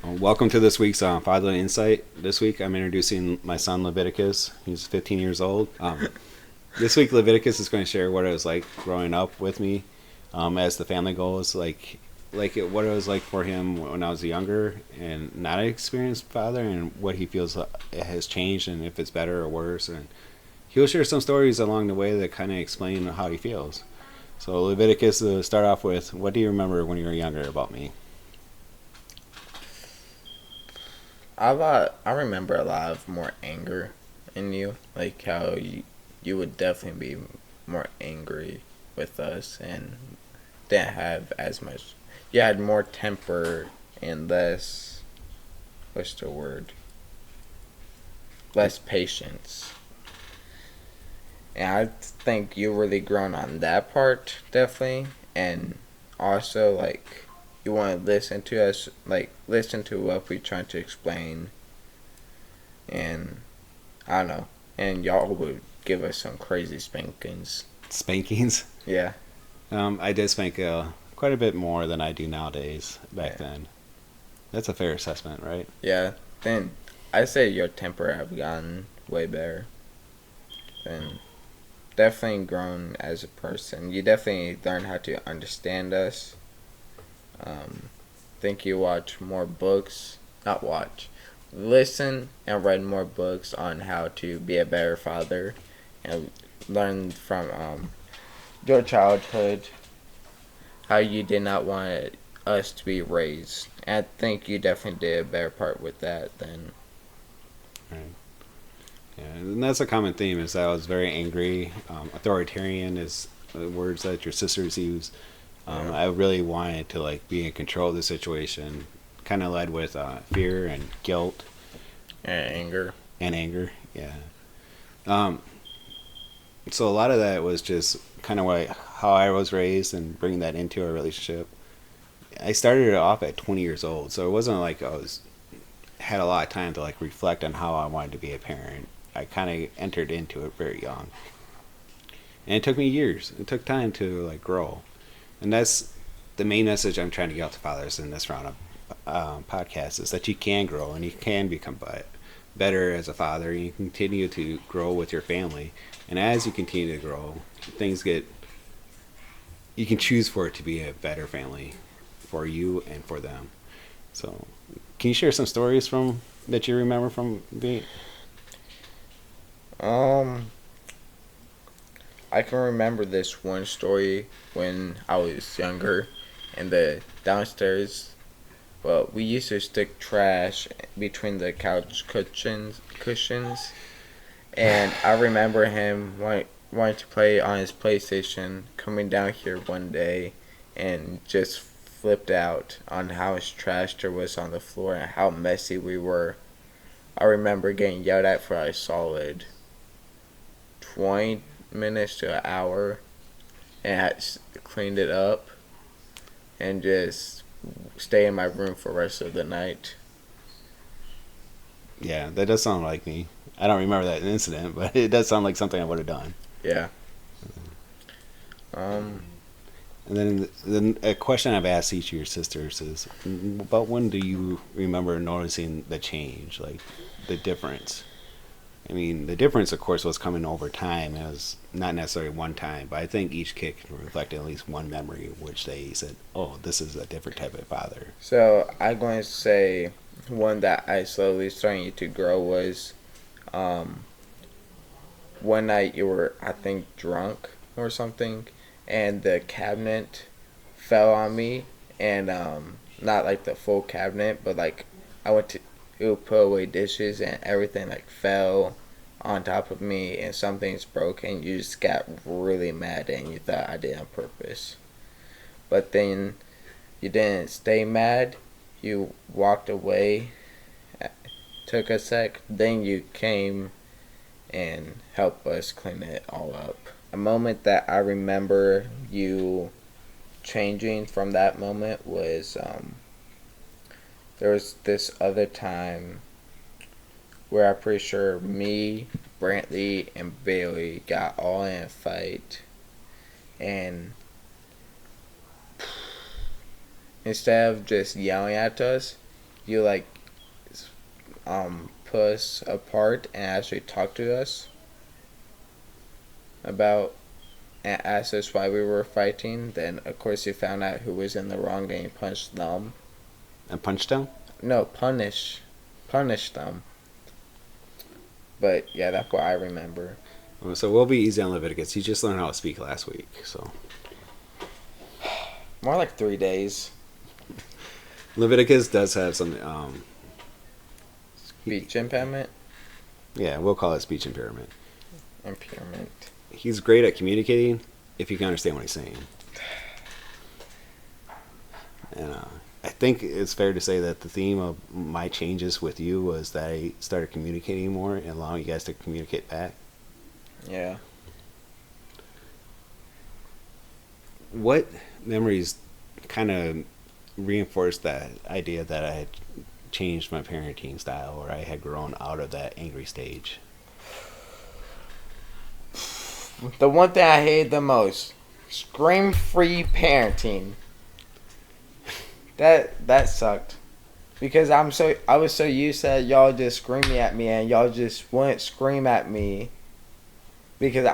Welcome to this week's Fatherly Insight. This week I'm introducing my son Levitykus. He's 15 years old. This week Levitykus is going to share what it was like growing up with me as the family goes, what it was like for him when I was younger and not an experienced father, and what he feels it has changed and if it's better or worse. And he'll share some stories along the way that kind of explain how he feels. So Leviticus, to start off with, what do you remember when you were younger about me? I remember a lot of more anger in you, like how you would definitely be more angry with us and didn't have as much. You had more temper and less. What's the word? Less patience. And I think you really grown on that part definitely, and also like you want to listen to us, like listen to what we're trying to explain, and I don't know, and y'all would give us some crazy spankings. Spankings? Yeah, I did spank quite a bit more than I do nowadays back yeah, then. That's a fair assessment, right? yeah. Then I say your temper have gotten way better. And definitely grown as a person. You definitely learn how to understand us. Um, think you watch more books, not watch, listen and read more books on how to be a better father, and learn from your childhood how you did not want us to be raised. And I think you definitely did a better part with that than. Right. Yeah, and that's a common theme. Is that I was very angry. Authoritarian is words that your sisters use. Yeah, I really wanted to be in control of the situation. Kind of led with fear and guilt and anger. and anger. Yeah. Um, so a lot of that was just kind of how I was raised and bringing that into our relationship. I started it off at 20 years old, so it wasn't like I was had a lot of time to reflect on how I wanted to be a parent. I kind of entered into it very young, and it took me years. It took time to grow, and that's the main message I'm trying to get out to fathers in this round of podcasts is that you can grow and you can become better as a father. You continue to grow with your family, and as you continue to grow, things get you can choose for it to be a better family for you and for them. So, can you share some stories from that you remember from being? Um, I can remember this one story when I was younger, in the downstairs. Well, we used to stick trash between the couch cushions, and I remember him wanting to play on his PlayStation, coming down here one day, and just flipped out on how much trash there was on the floor and how messy we were. I remember getting yelled at for a solid 20 minutes to an hour, and I cleaned it up and just stay in my room for the rest of the night. Yeah, that does sound like me. I don't remember that incident, but it does sound like something I would have done. Yeah. Um. And then a question I've asked each of your sisters is, about when do you remember noticing the change, like the difference? I mean, the difference, of course, was coming over time. It was not necessarily one time, but I think each kid can reflect at least one memory in which they said, "Oh, this is a different type of father." So I'm going to say one that I slowly starting to grow was, um, one night you were, I think, drunk or something, and the cabinet fell on me, and not like the full cabinet, but like I went to it would put away dishes and everything like fell on top of me and something's broke and you just got really mad and you thought I did it on purpose. But then you didn't stay mad. You walked away, took a sec, then you came and helped us clean it all up. A moment that I remember you changing from that moment was there was this other time where I'm pretty sure me, Brantley, and Bailey got all in a fight, and instead of just yelling at us, you like put us apart and actually talk to us about and asked us why we were fighting. Then of course you found out who was in the wrong and you punched them. And punched him? No, punish them. But yeah, that's what I remember. So we'll be easy on Levitykus. He just learned how to speak last week, so. More like 3 days. Levitykus does have some, Speech impairment. yeah, we'll call it speech impairment. Impairment. He's great at communicating if you can understand what he's saying. And I think it's fair to say that the theme of my changes with you was that I started communicating more and allowing you guys to communicate back. Yeah. What memories kind of reinforced that idea that I had changed my parenting style, or I had grown out of that angry stage? The one thing I hated the most, scream-free parenting. That sucked, because I was so used to y'all just screaming at me, and y'all just wouldn't scream at me, because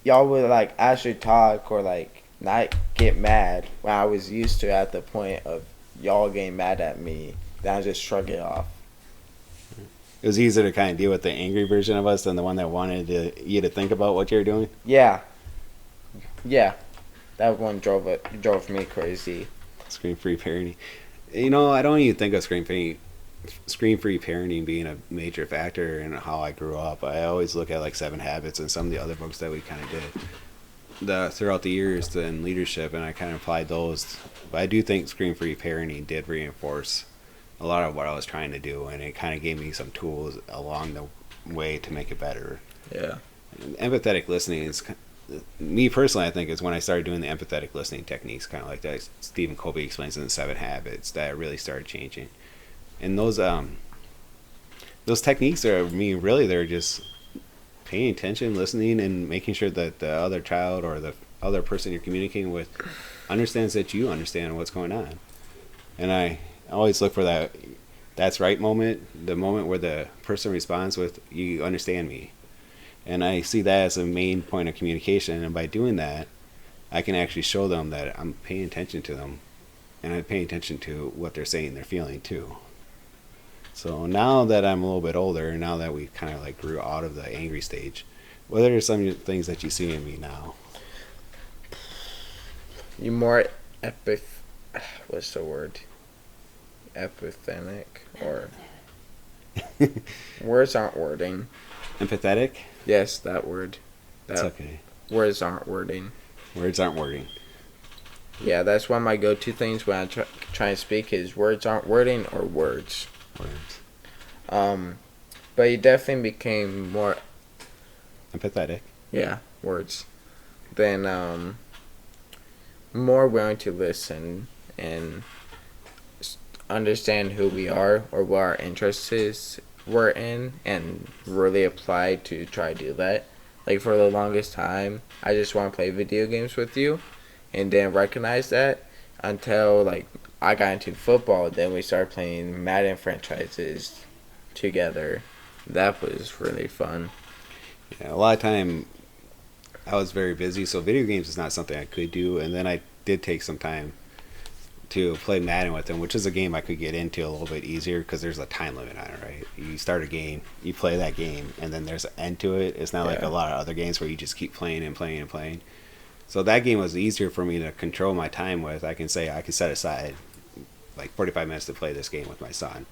y'all would like actually talk or like not get mad when I was used to at the point of y'all getting mad at me. Then I just shrug it off. It was easier to kind of deal with the angry version of us than the one that wanted you to think about what you were doing. Yeah, that one drove me crazy. Screen-free parenting. You know, I don't even think of screen-free parenting being a major factor in how I grew up. I always look at like 7 Habits and some of the other books that we kind of did throughout the years in leadership, and I kind of applied those. But I do think screen-free parenting did reinforce a lot of what I was trying to do, and it kind of gave me some tools along the way to make it better. Yeah. Empathetic listening is, me personally, I think is when I started doing the empathetic listening techniques, kind of like that Stephen Covey explains in the 7 Habits, that I really started changing. And those techniques are, really they're just paying attention, listening, and making sure that the other child or the other person you're communicating with understands that you understand what's going on. And I always look for that's right moment, the moment where the person responds with, you understand me. And I see that as a main point of communication, and by doing that, I can actually show them that I'm paying attention to them, and I'm paying attention to what they're saying, they're feeling too. So now that I'm a little bit older, now that we kind of like grew out of the angry stage, what are some things that you see in me now? You more what's the word? Empathetic, or words aren't wording. Empathetic? Yes, that word. That's okay. Words aren't wording. Words aren't wording. Yeah, that's one of my go-to things when I try and speak is words aren't wording or words. Words. But you definitely became more Empathetic. Yeah, words. Then more willing to listen and understand who we are or what our interests were in, and really apply to try to do that. Like for the longest time, I just want to play video games with you, and didn't recognize that until like I got into football. Then we started playing Madden franchises together. That was really fun. Yeah, a lot of time I was very busy, so video games is not something I could do. And then I did take some time to play Madden with him, which is a game I could get into a little bit easier because there's a time limit on it, right? You start a game, you play that game, and then there's an end to it. It's not like a lot of other games where you just keep playing and playing and playing. So that game was easier for me to control my time with. I can say I can set aside like 45 minutes to play this game with my son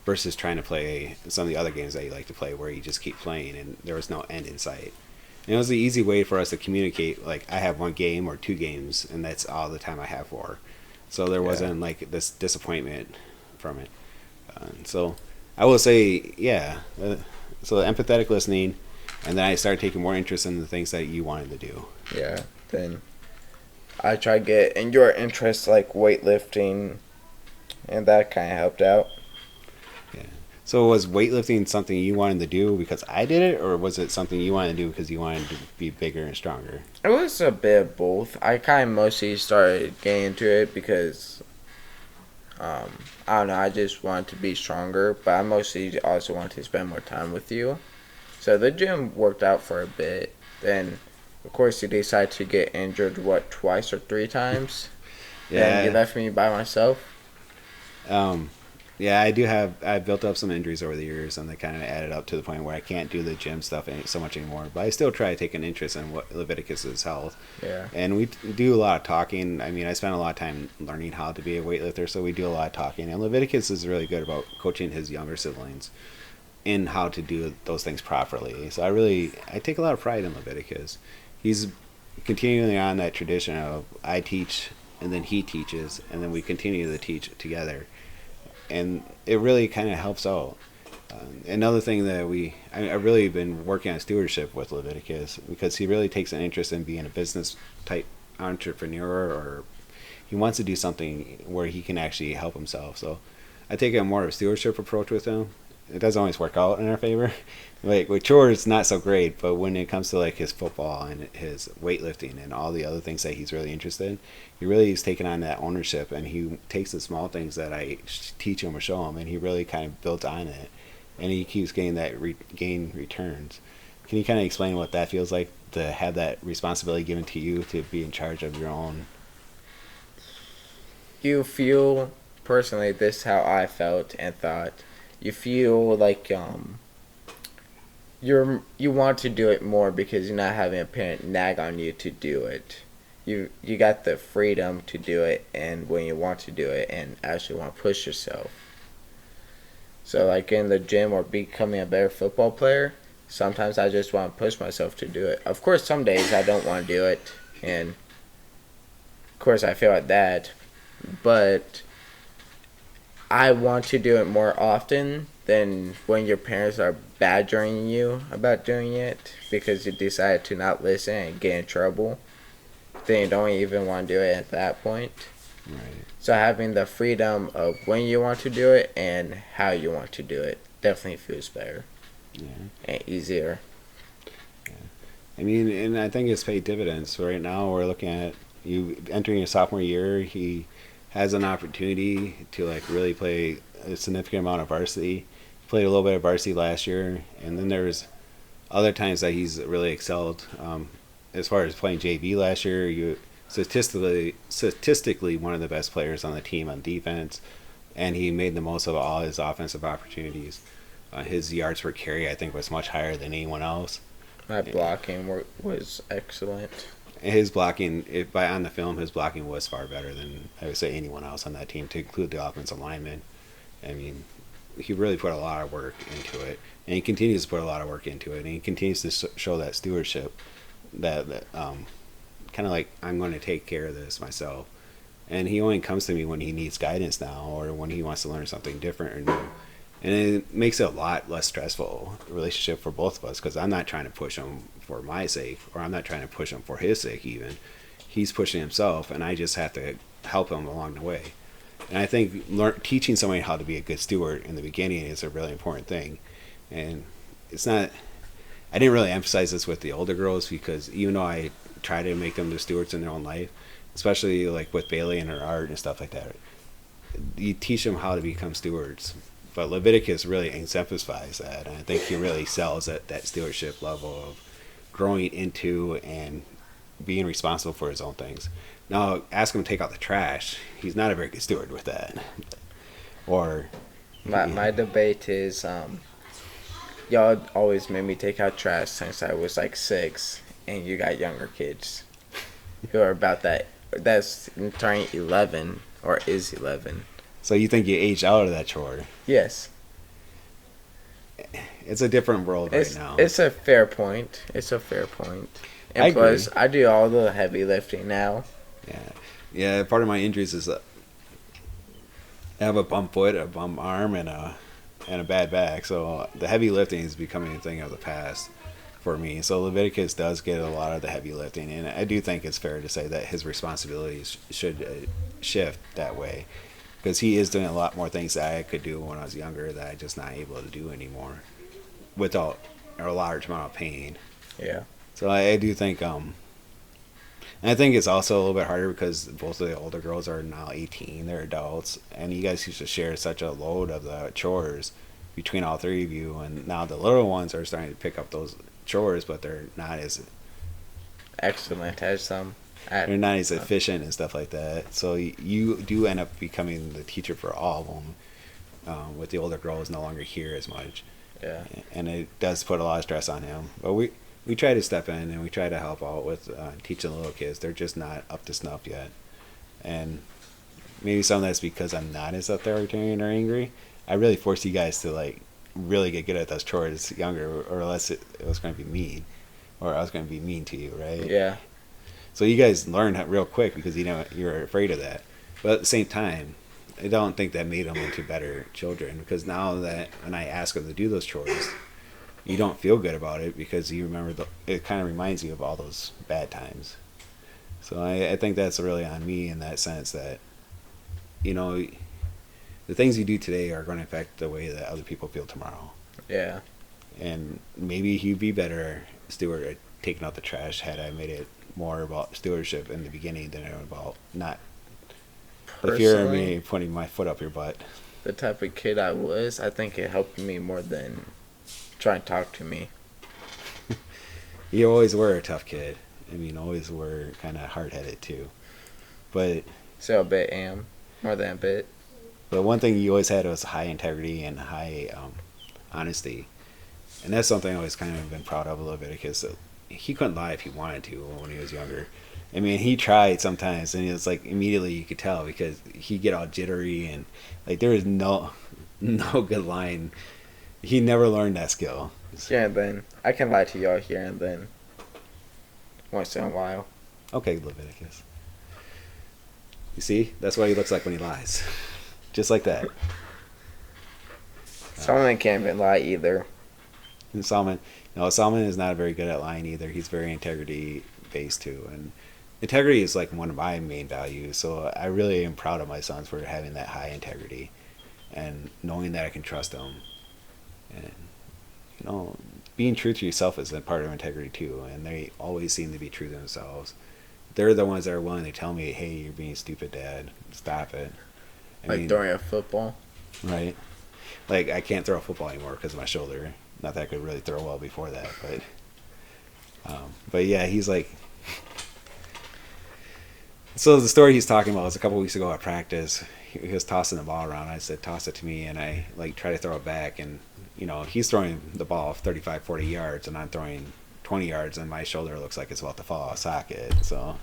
versus trying to play some of the other games that you like to play where you just keep playing and there was no end in sight. And it was the easy way for us to communicate, like I have one game or 2 games and that's all the time I have for. So there wasn't like this disappointment from it. So I will say, so empathetic listening, and then I started taking more interest in the things that you wanted to do. Yeah, then I tried to get in your interest like weightlifting, and that kind of helped out. Yeah. So was weightlifting something you wanted to do because I did it, or was it something you wanted to do because you wanted to be bigger and stronger? It was a bit of both. I kind of mostly started getting into it because I don't know. I just want to be stronger, but I mostly also want to spend more time with you. So the gym worked out for a bit. Then, of course, you decide to get injured, what, twice or three times? Then you Yeah. left me by myself. Um, yeah, I've built up some injuries over the years, and they kind of added up to the point where I can't do the gym stuff so much anymore. But I still try to take an interest in what Leviticus's health. Yeah. And we do a lot of talking. I mean, I spent a lot of time learning how to be a weightlifter, so we do a lot of talking. And Leviticus is really good about coaching his younger siblings in how to do those things properly. So I take a lot of pride in Leviticus. He's continuing on that tradition of I teach and then he teaches and then we continue to teach together, and it really kind of helps out. Another thing that I've really been working on stewardship with Leviticus because he really takes an interest in being a business type entrepreneur, or he wants to do something where he can actually help himself. So I take a more of a stewardship approach with him. It doesn't always work out in our favor. Like with chores, not so great, but when it comes to like his football and his weightlifting and all the other things that he's really interested in, he really is taking on that ownership, and he takes the small things that I teach him or show him, and he really kind of builds on it, and he keeps getting gain returns. Can you kind of explain what that feels like to have that responsibility given to you to be in charge of your own? You feel, personally, this is how I felt and thought. You feel like you want to do it more because you're not having a parent nag on you to do it. You got the freedom to do it, and when you want to do it and actually want to push yourself. So like in the gym or becoming a better football player, sometimes I just want to push myself to do it. Of course, some days I don't want to do it, and of course I feel like that, but I want to do it more often than when your parents are badgering you about doing it because you decided to not listen and get in trouble. Then you don't even want to do it at that point. Right. So having the freedom of when you want to do it and how you want to do it definitely feels better. Yeah. And easier. Yeah. I mean, and I think it's paid dividends. So right now, we're looking at you entering your sophomore year. He has an opportunity to like really play a significant amount of varsity. He played a little bit of varsity last year, and then there's other times that he's really excelled. As far as playing JV last year, you statistically one of the best players on the team on defense, and he made the most of all his offensive opportunities. His yards per carry, I think, was much higher than anyone else. My blocking was excellent. His blocking, if by on the film, his blocking was far better than I would say anyone else on that team, to include the offensive lineman. I mean, he really put a lot of work into it, and he continues to put a lot of work into it, and he continues to show that stewardship, that kind of like I'm going to take care of this myself. And he only comes to me when he needs guidance now, or when he wants to learn something different or new. And it makes it a lot less stressful relationship for both of us, because I'm not trying to push him for my sake, or I'm not trying to push him for his sake even. He's pushing himself, and I just have to help him along the way. And I think teaching somebody how to be a good steward in the beginning is a really important thing. And it's not, I didn't really emphasize this with the older girls, because even though I try to make them the stewards in their own life, especially like with Bailey and her art and stuff like that, you teach them how to become stewards. But Leviticus really exemplifies that, and I think he really sells at that stewardship level of growing into and being responsible for his own things. Now, ask him to take out the trash. He's not a very good steward with that. Or My debate is y'all always made me take out trash since I was like 6, and you got younger kids who are about that. That's turning 11 or is 11. So you think you aged out of that chore? Yes. It's a different world right now. It's a fair point. It's a fair point. And I plus, agree. I do all the heavy lifting now. Yeah, yeah. Part of my injuries is I have a bum foot, a bum arm, and a bad back. So the heavy lifting is becoming a thing of the past for me. So Leviticus does get a lot of the heavy lifting, and I do think it's fair to say that his responsibilities should shift that way, because he is doing a lot more things that I could do when I was younger that I'm just not able to do anymore without a large amount of pain. Yeah. So I do think And I think it's also a little bit harder because both of the older girls are now 18, they're adults, and you guys used to share such a load of the chores between all three of you, and now the little ones are starting to pick up those chores, but Excellent as at they're not as efficient and stuff like that. So you do end up becoming the teacher for all of them, with the older girls no longer here as much, yeah. and it does put a lot of stress on him. But we try to step in and we try to help out with teaching the little kids. They're just not up to snuff yet, and maybe some of that's because I'm not as authoritarian or angry. I really force you guys to like really get good at those chores younger, or else it was going to be mean, or I was going to be mean to you, right? Yeah. So you guys learn real quick because you're afraid of that. But at the same time, I don't think that made them into better children, because now that when I ask them to do those chores, you don't feel good about it because you remember it kind of reminds you of all those bad times. So I think that's really on me in that sense that, you know, the things you do today are going to affect the way that other people feel tomorrow. Yeah. And maybe he'd be better steward at taking out the trash had I made it more about stewardship in the beginning than about not the fear of me putting my foot up your butt. The type of kid I was, I think it helped me more than trying to talk to me. You always were a tough kid. I mean, always were kind of hard-headed too. But So a bit more than a bit. But one thing you always had was high integrity and high honesty. And that's something I've always kind of been proud of a little bit, because he couldn't lie if he wanted to when he was younger. I mean, he tried sometimes, and it was like immediately you could tell because he'd get all jittery, and like there was no good lying. He never learned that skill. Yeah, and then I can lie to y'all here and then once in a while. Okay, Levitykus. You see? That's what he looks like when he lies. Just like that. Solomon can't even lie either. And Solomon is not very good at lying either. He's very integrity based too, and integrity is like one of my main values. So I really am proud of my sons for having that high integrity and knowing that I can trust them. And being true to yourself is a part of integrity too. And they always seem to be true to themselves. They're the ones that are willing to tell me, "Hey, you're being stupid, Dad. Stop it." I mean, throwing a football. Right. Like I can't throw a football anymore because of my shoulder. Not that I could really throw well before that, but yeah, he's like. So the story he's talking about was a couple weeks ago at practice. He was tossing the ball around. I said, "Toss it to me," and I like try to throw it back, and he's throwing the ball 35, 40 yards, and I'm throwing 20 yards, and my shoulder looks like it's about to fall out of socket. So.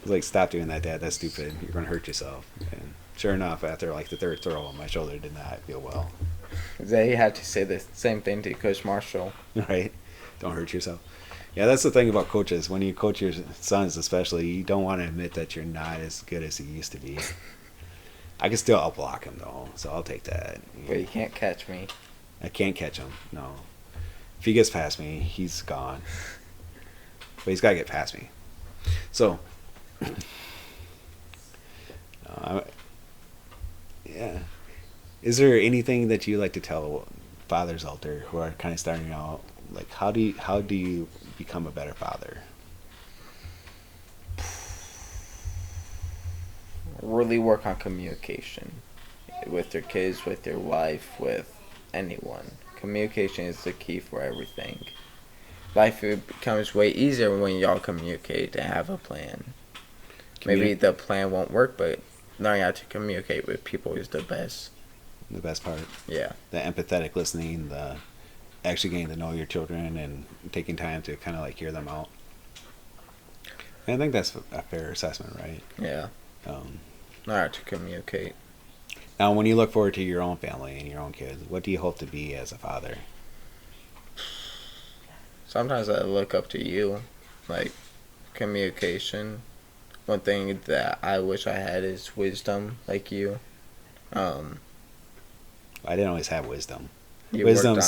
He's like, "Stop doing that, Dad. That's stupid. You're going to hurt yourself." And sure enough, after like the third throw, my shoulder did not feel well. They had to say the same thing to Coach Marshall. Right? Don't hurt yourself. Yeah, that's the thing about coaches. When you coach your sons especially, you don't want to admit that you're not as good as you used to be. I can still outblock him, though, so I'll take that. But you can't catch me. I can't catch him, no. If he gets past me, he's gone. But he's got to get past me. So... yeah. Is there anything that you like to tell fathers out there who are kind of starting out? Like, how do you become a better father? Really work on communication with your kids, with your wife, with anyone. Communication is the key for everything. Life becomes way easier when y'all communicate and have a plan. Maybe the plan won't work, but learning how to communicate with people is the best. The best part. Yeah. The empathetic listening, the actually getting to know your children and taking time to kind of like hear them out. And I think that's a fair assessment, right? Yeah. Learn how to communicate. Now, when you look forward to your own family and your own kids, what do you hope to be as a father? Sometimes I look up to you, like communication. One thing that I wish I had is wisdom, like you. I didn't always have wisdom. Wisdom,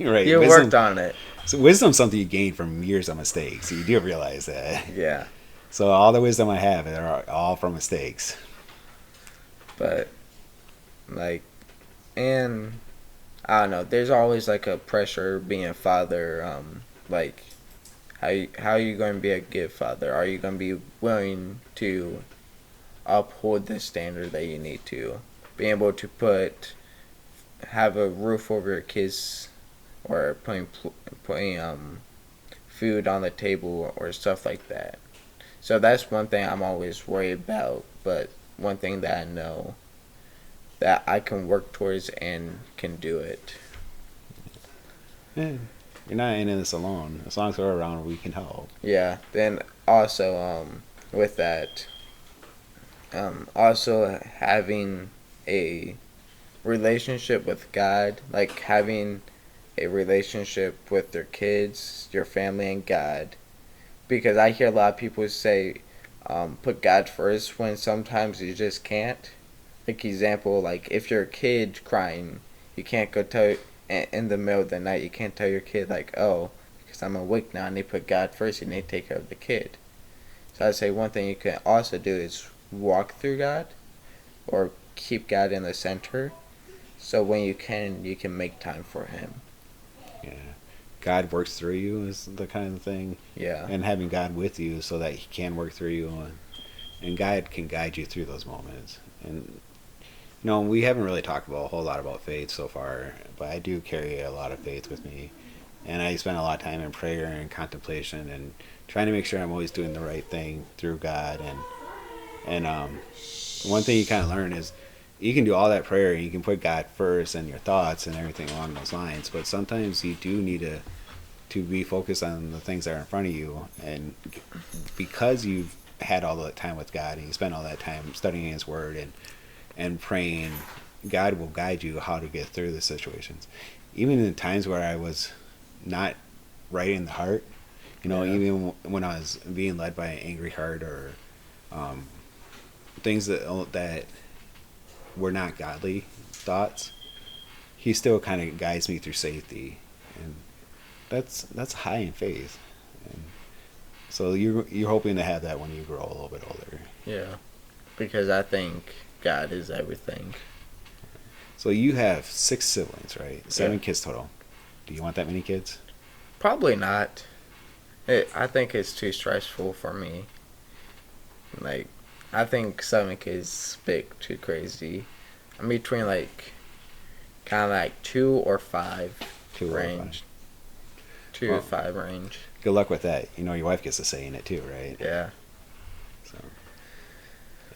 right? You worked on it. So wisdom's something you gain from years of mistakes. You do realize that. Yeah. So all the wisdom I have are all from mistakes. But, and I don't know. There's always like a pressure being a father. how are you going to be a good father? Are you going to be willing to uphold the standard that you need to? Being able to have a roof over your kids, or putting food on the table or stuff like that. So that's one thing I'm always worried about, but one thing that I know that I can work towards and can do it. Yeah. You're not in this alone. As long as we're around, we can help. Yeah. Then also, with that, also having a relationship with God, like having a relationship with their kids, your family, and God. Because I hear a lot of people say, put God first when sometimes you just can't. Like example, like if you're a kid crying, you can't go tell in the middle of the night. You can't tell your kid like, oh, because I'm awake now, and they put God first, and they take care of the kid. So I'd say one thing you can also do is walk through God, or keep God in the center. So when you can make time for Him. Yeah. God works through you is the kind of thing. Yeah. And having God with you so that He can work through you, and God can guide you through those moments. And we haven't really talked about a whole lot about faith so far, but I do carry a lot of faith with me, and I spend a lot of time in prayer and contemplation and trying to make sure I'm always doing the right thing through God. And one thing you kind of learn is you can do all that prayer and you can put God first and your thoughts and everything along those lines, but sometimes you do need to be focused on the things that are in front of you, and because you've had all that time with God and you spend all that time studying His Word and praying, God will guide you how to get through the situations. Even in times where I was not right in the heart, even when I was being led by an angry heart, or things that were not godly thoughts, He still kind of guides me through safety, and that's high in faith. And so you're hoping to have that when you grow a little bit older. Yeah, because I think God is everything. So you have 6 siblings, right? 7 Yeah. kids total. Do you want that many kids? Probably not. I think it's too stressful for me. Like, I think 7 kids is big, too crazy. I'm between kind of like 2 or 5 2 range. 2 Well, to 5 range. Good luck with that. Your wife gets a say in it too, right? Yeah. So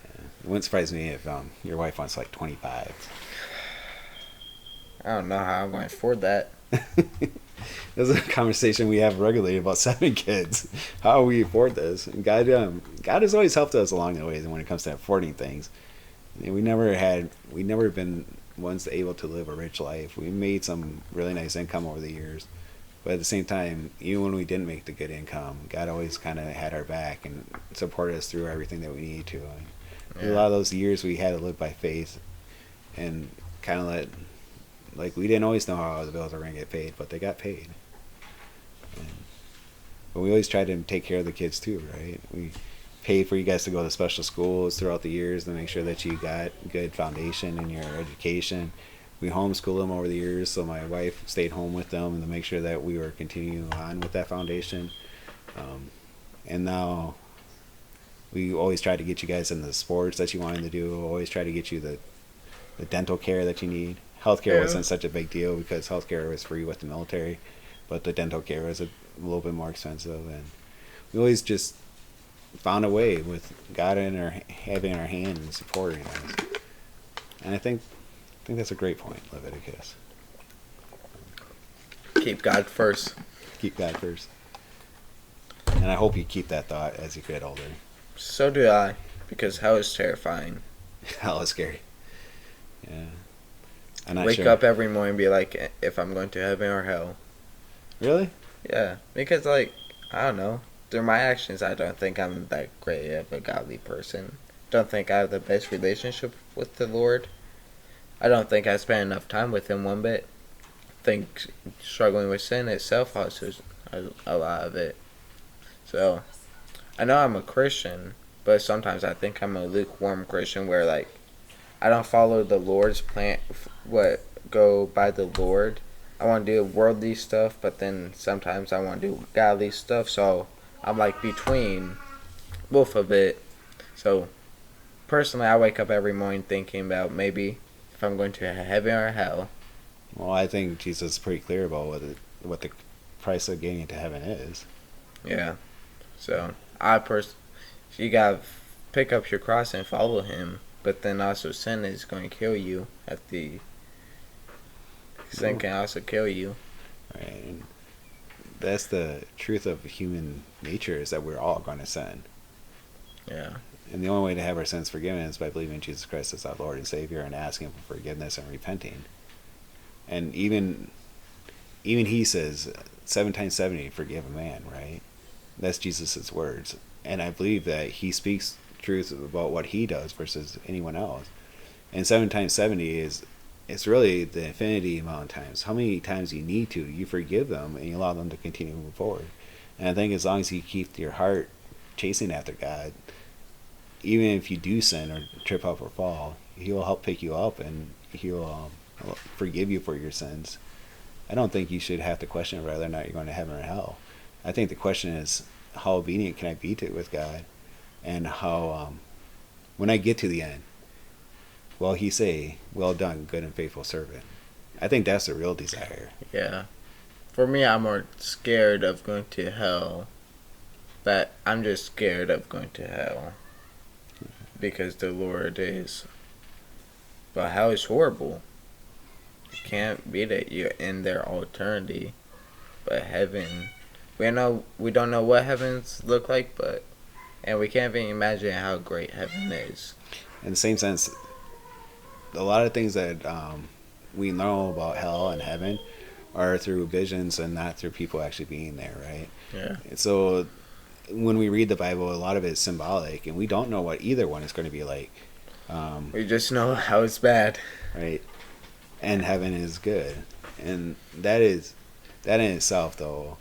it wouldn't surprise me if your wife wants like 25. I don't know how I'm going to afford that. This is a conversation we have regularly about 7 kids. How we afford this? And God has always helped us along the way when it comes to affording things. We never been ones able to live a rich life. We made some really nice income over the years, but at the same time, even when we didn't make the good income, God always kind of had our back and supported us through everything that we needed to. And a lot of those years we had to live by faith, and kind of we didn't always know how the bills were going to get paid, but they got paid. But we always tried to take care of the kids too, right? We paid for you guys to go to special schools throughout the years to make sure that you got good foundation in your education. We homeschooled them over the years, so my wife stayed home with them to make sure that we were continuing on with that foundation. And now we always try to get you guys in the sports that you wanted to do. Always try to get you the dental care that you need. Healthcare wasn't such a big deal because healthcare was free with the military, but the dental care was a little bit more expensive, and we always just found a way with God having our hand and supporting us. And I think that's a great point, Levitykus. Keep God first. Keep God first. And I hope you keep that thought as you get older. So do I, because hell is terrifying. Hell is scary. Yeah. I'm not Wake sure. up every morning and be like, if I'm going to heaven or hell. Really? Yeah, because I don't know. Through my actions, I don't think I'm that great of a godly person. Don't think I have the best relationship with the Lord. I don't think I spend enough time with Him one bit. I think struggling with sin itself also is a lot of it. So, I know I'm a Christian, but sometimes I think I'm a lukewarm Christian where I don't follow the Lord's plan, go by the Lord. I want to do worldly stuff, but then sometimes I want to do godly stuff. So I'm like between both of it. So personally, I wake up every morning thinking about maybe if I'm going to heaven or hell. Well, I think Jesus is pretty clear about what the price of getting into heaven is. Yeah. So you gotta pick up your cross and follow Him. But then also sin is going to kill you. Sin can also kill you. Right. And that's the truth of human nature, is that we're all going to sin. Yeah. And the only way to have our sins forgiven is by believing Jesus Christ as our Lord and Savior and asking for forgiveness and repenting. And even He says 7 times 70 forgive a man, right? That's Jesus' words. And I believe that He speaks truth about what He does versus anyone else. And 7 times 70 it's really the infinity amount of times. How many times you need to, you forgive them and you allow them to continue to move forward. And I think as long as you keep your heart chasing after God, even if you do sin or trip up or fall, He will help pick you up and He'll forgive you for your sins. I don't think you should have to question whether or not you're going to heaven or hell. I think the question is, how obedient can I be with God, and how when I get to the end, will He say, "Well done, good and faithful servant"? I think that's the real desire. Yeah. For me, I'm more scared of going to hell. But I'm just scared of going to hell. Because the Lord is. But hell is horrible. You can't beat it. You're in there all eternity. But heaven, we don't know what heavens look like, and we can't even imagine how great heaven is. In the same sense, a lot of things that we know about hell and heaven are through visions and not through people actually being there, right? Yeah. And so when we read the Bible, a lot of it is symbolic, and we don't know what either one is going to be like. We just know how it's bad. Right? And heaven is good. And that in itself, though,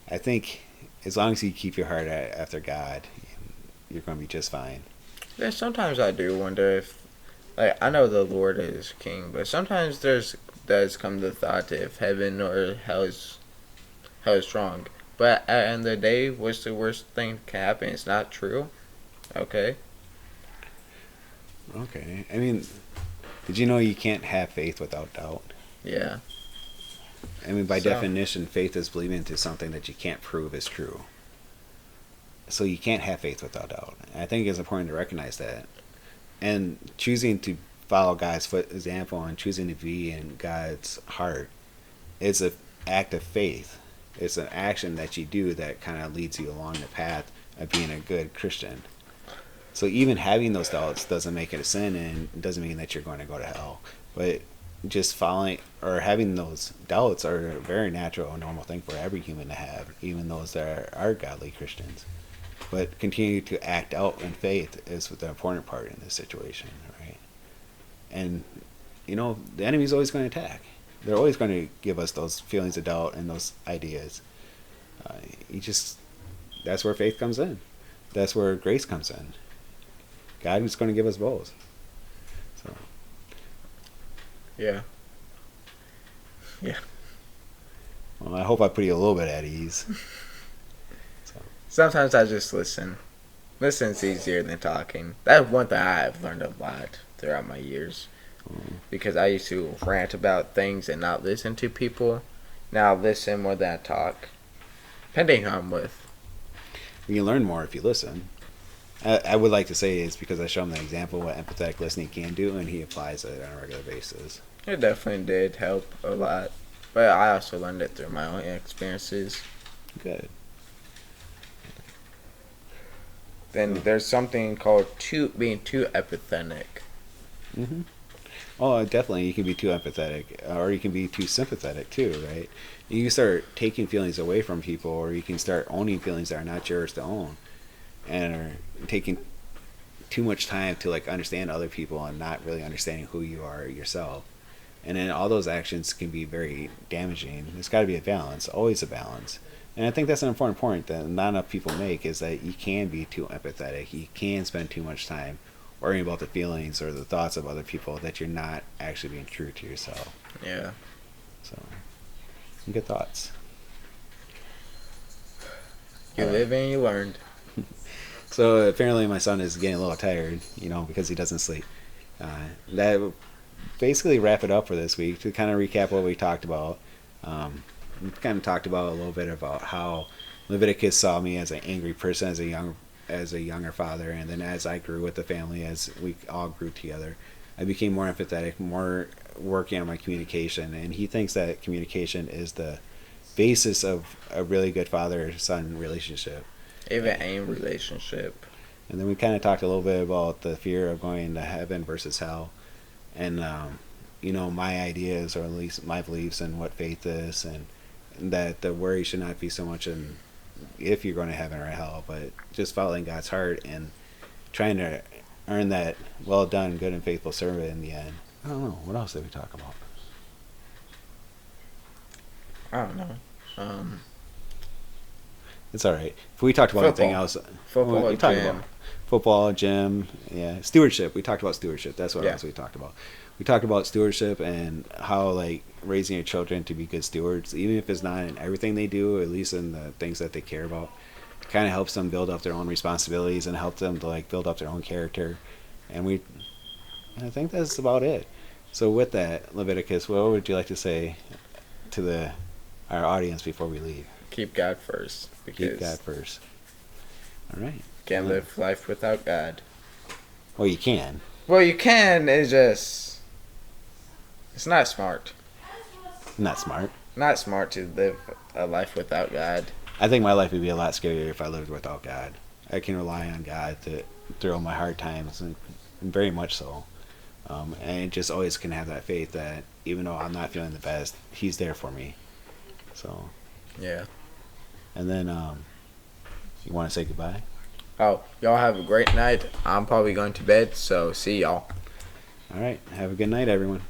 I think as long as you keep your heart after God, you're going to be just fine. Yeah, sometimes I do wonder if, like, I know the Lord is King, but sometimes does come the thought if heaven or hell is wrong. But at the end of the day, what's the worst thing that can happen? It's not true. Okay. Okay. I mean, did you know you can't have faith without doubt? Yeah. I mean, by definition, faith is believing into something that you can't prove is true. So you can't have faith without doubt. And I think it's important to recognize that. And choosing to follow God's example and choosing to be in God's heart is an act of faith. It's an action that you do that kind of leads you along the path of being a good Christian. So even having those doubts doesn't make it a sin, and doesn't mean that you're going to go to hell. But just following or having those doubts are a very natural and normal thing for every human to have, even those that are godly Christians. But continue to act out in faith is the important part in this situation, right? And, the enemy's always going to attack. They're always going to give us those feelings of doubt and those ideas. That's where faith comes in. That's where grace comes in. God is going to give us both. So. Yeah. Yeah. Well, I hope I put you a little bit at ease. Sometimes I just listen. Listening's easier than talking. That's one thing I've learned a lot throughout my years. Because I used to rant about things and not listen to people. Now I listen more than I talk. Depending who I'm with. You can learn more if you listen. I would like to say it's because I show him the example of what empathetic listening can do, and he applies it on a regular basis. It definitely did help a lot. But I also learned it through my own experiences. Good. Then there's something called being too empathetic. Mm-hmm. Oh, definitely. You can be too empathetic, or you can be too sympathetic too, right? You can start taking feelings away from people, or you can start owning feelings that are not yours to own, and are taking too much time to understand other people and not really understanding who you are yourself. And then all those actions can be very damaging. There's got to be a balance, always a balance. And I think that's an important point that not enough people make, is that you can be too empathetic. You can spend too much time worrying about the feelings or the thoughts of other people that you're not actually being true to yourself. Yeah. So. Good thoughts. You live and you learned. So apparently my son is getting a little tired, because he doesn't sleep. That basically wrap it up for this week. To kind of recap what we talked about. We kind of talked about a little bit about how Levitykus saw me as an angry person as a younger father, and then as I grew with the family, as we all grew together, I became more empathetic, more working on my communication, and he thinks that communication is the basis of a really good father-son relationship. Even a relationship. And then we kind of talked a little bit about the fear of going to heaven versus hell, and my ideas, or at least my beliefs, and what faith is, and that the worry should not be so much in if you're going to heaven or hell, but just following God's heart and trying to earn that well done, good and faithful servant in the end. I don't know. What else did we talk about? I don't know. It's all right. If we talked about anything else, Football, we talked gym. about football, gym, yeah, stewardship. We talked about stewardship. That's what else we talked about. We talked about stewardship and how raising your children to be good stewards, even if it's not in everything they do, at least in the things that they care about. It kind of helps them build up their own responsibilities and help them to build up their own character. And I think that's about it. So with that, Levitykus, what would you like to say to our audience before we leave? Keep God first. Keep God first. All right. Can't live life without God. Well, you can. Well, you can. It's not smart. Not smart. Not smart to live a life without God. I think my life would be a lot scarier if I lived without God. I can rely on God through my hard times, and very much so. And it just always can have that faith that even though I'm not feeling the best, He's there for me. So. Yeah. And then, you want to say goodbye? Oh, y'all have a great night. I'm probably going to bed, so see y'all. All right. Have a good night, everyone.